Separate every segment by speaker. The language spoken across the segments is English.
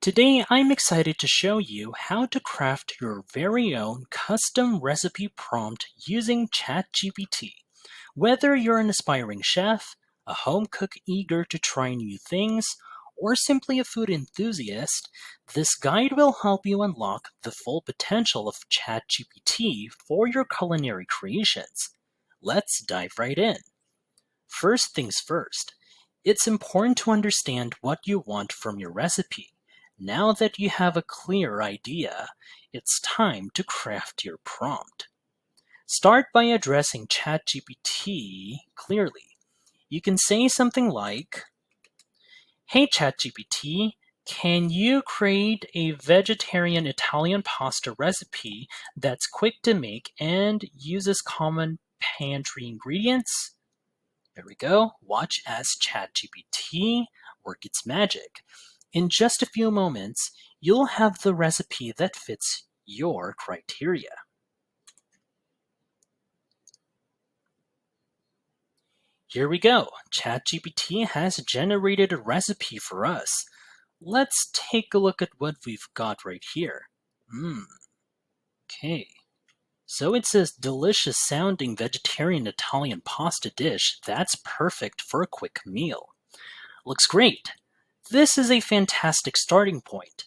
Speaker 1: Today, I'm excited to show you how to craft your very own custom recipe prompt using ChatGPT. Whether you're an aspiring chef, a home cook eager to try new things, or simply a food enthusiast, this guide will help you unlock the full potential of ChatGPT for your culinary creations. Let's dive right in. First things first, it's important to understand what you want from your recipe. Now that you have a clear idea, it's time to craft your prompt. Start by addressing ChatGPT clearly. You can say something like, "Hey ChatGPT, can you create a vegetarian Italian pasta recipe that's quick to make and uses common pantry ingredients?" There we go. Watch as ChatGPT work its magic. In just a few moments, you'll have the recipe that fits your criteria. Here we go. ChatGPT has generated a recipe for us. Let's take a look at what we've got right here. Okay. So it says delicious sounding vegetarian Italian pasta dish that's perfect for a quick meal. Looks great. This is a fantastic starting point,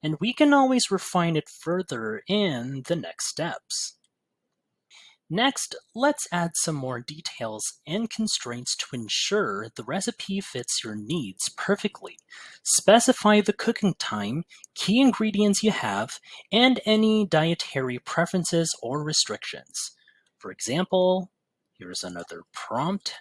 Speaker 1: and we can always refine it further in the next steps. Next, let's add some more details and constraints to ensure the recipe fits your needs perfectly. Specify the cooking time, key ingredients you have, and any dietary preferences or restrictions. For example, here's another prompt.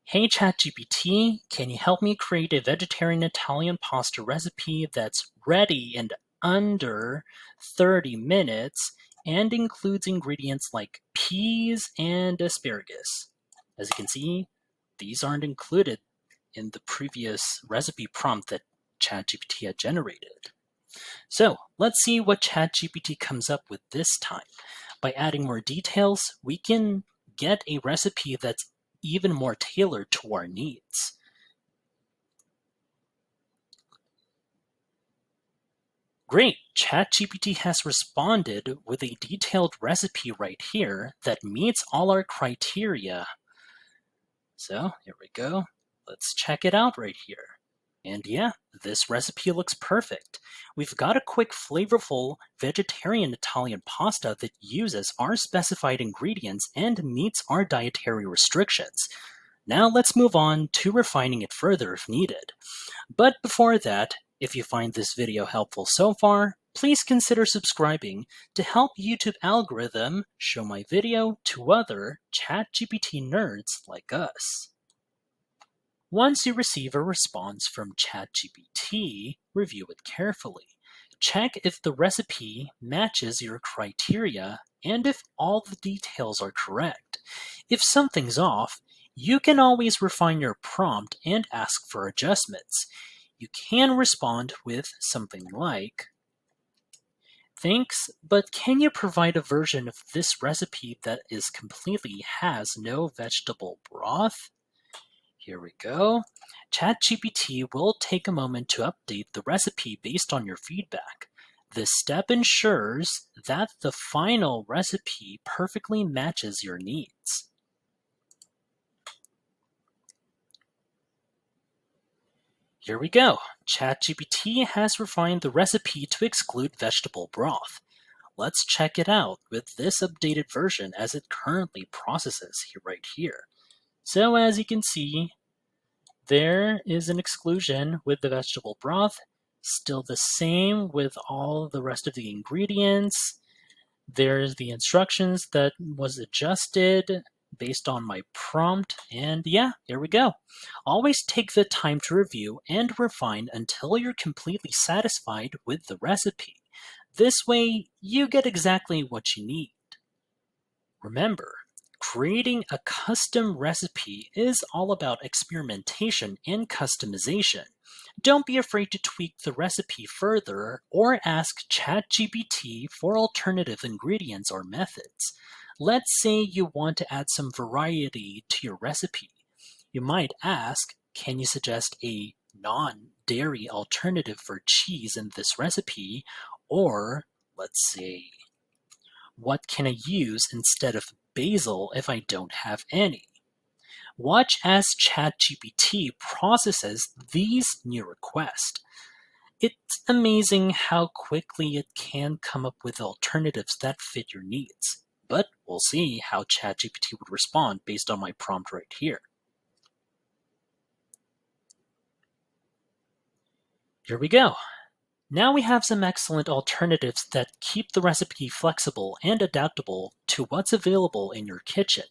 Speaker 1: "Hey ChatGPT, can you help me create a vegetarian Italian pasta recipe that's ready in under 30 minutes and includes ingredients like peas and asparagus?" As you can see, these aren't included in the previous recipe prompt that ChatGPT had generated. So let's see what ChatGPT comes up with this time. By adding more details, we can get a recipe that's even more tailored to our needs. Great! ChatGPT has responded with a detailed recipe right here that meets all our criteria. So here we go. Let's check it out right here. And yeah, this recipe looks perfect. We've got a quick, flavorful vegetarian Italian pasta that uses our specified ingredients and meets our dietary restrictions. Now let's move on to refining it further if needed. But before that, if you find this video helpful so far, please consider subscribing to help YouTube algorithm show my video to other ChatGPT nerds like us. Once you receive a response from ChatGPT, review it carefully. Check if the recipe matches your criteria and if all the details are correct. If something's off, you can always refine your prompt and ask for adjustments. You can respond with something like, "Thanks, but can you provide a version of this recipe that is completely has no vegetable broth?" Here we go. ChatGPT will take a moment to update the recipe based on your feedback. This step ensures that the final recipe perfectly matches your needs. Here we go. ChatGPT has refined the recipe to exclude vegetable broth. Let's check it out with this updated version as it currently processes right here. So as you can see, there is an exclusion with the vegetable broth, still the same with all the rest of the ingredients. There's the instructions that was adjusted based on my prompt, and yeah, here we go. Always take the time to review and refine until you're completely satisfied with the recipe. This way, you get exactly what you need. Remember, creating a custom recipe is all about experimentation and customization. Don't be afraid to tweak the recipe further or ask ChatGPT for alternative ingredients or methods. Let's say you want to add some variety to your recipe. You might ask, "Can you suggest a non dairy alternative for cheese in this recipe? Or, let's say, what can I use instead of basil if I don't have any? Watch as ChatGPT processes these new requests. It's amazing how quickly it can come up with alternatives that fit your needs. But we'll see how ChatGPT would respond based on my prompt right here. Here we go. Now we have some excellent alternatives that keep the recipe flexible and adaptable to what's available in your kitchen.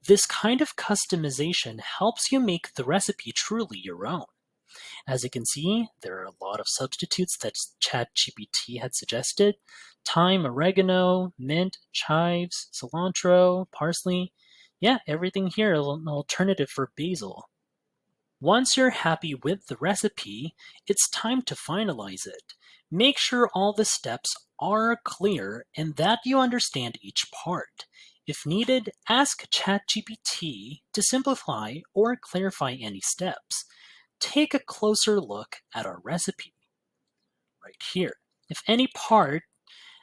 Speaker 1: This kind of customization helps you make the recipe truly your own. As you can see, there are a lot of substitutes that ChatGPT had suggested: thyme, oregano, mint, chives, cilantro, parsley. Yeah, everything here is an alternative for basil. Once you're happy with the recipe, it's time to finalize it. Make sure all the steps are clear and that you understand each part. If needed, ask ChatGPT to simplify or clarify any steps. Take a closer look at our recipe right here. If any part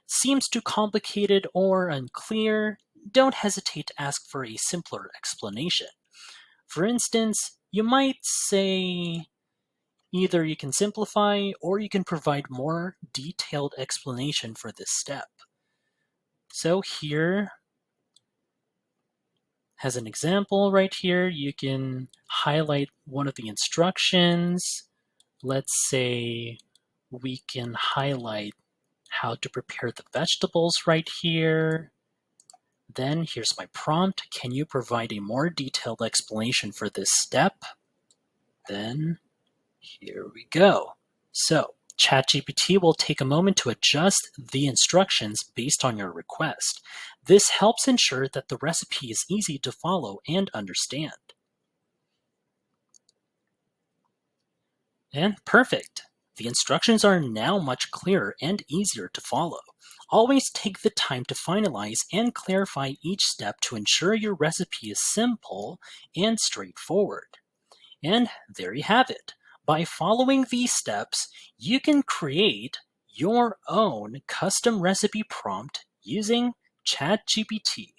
Speaker 1: seems too complicated or unclear, don't hesitate to ask for a simpler explanation. For instance, you might say either you can simplify or you can provide more detailed explanation for this step. So here, as an example right here, you can highlight one of the instructions. Let's say we can highlight how to prepare the vegetables right here. Then here's my prompt. Can you provide a more detailed explanation for this step? Then here we go. So ChatGPT will take a moment to adjust the instructions based on your request. This helps ensure that the recipe is easy to follow and understand. And perfect! The instructions are now much clearer and easier to follow. Always take the time to finalize and clarify each step to ensure your recipe is simple and straightforward. And there you have it. By following these steps, you can create your own custom recipe prompt using ChatGPT.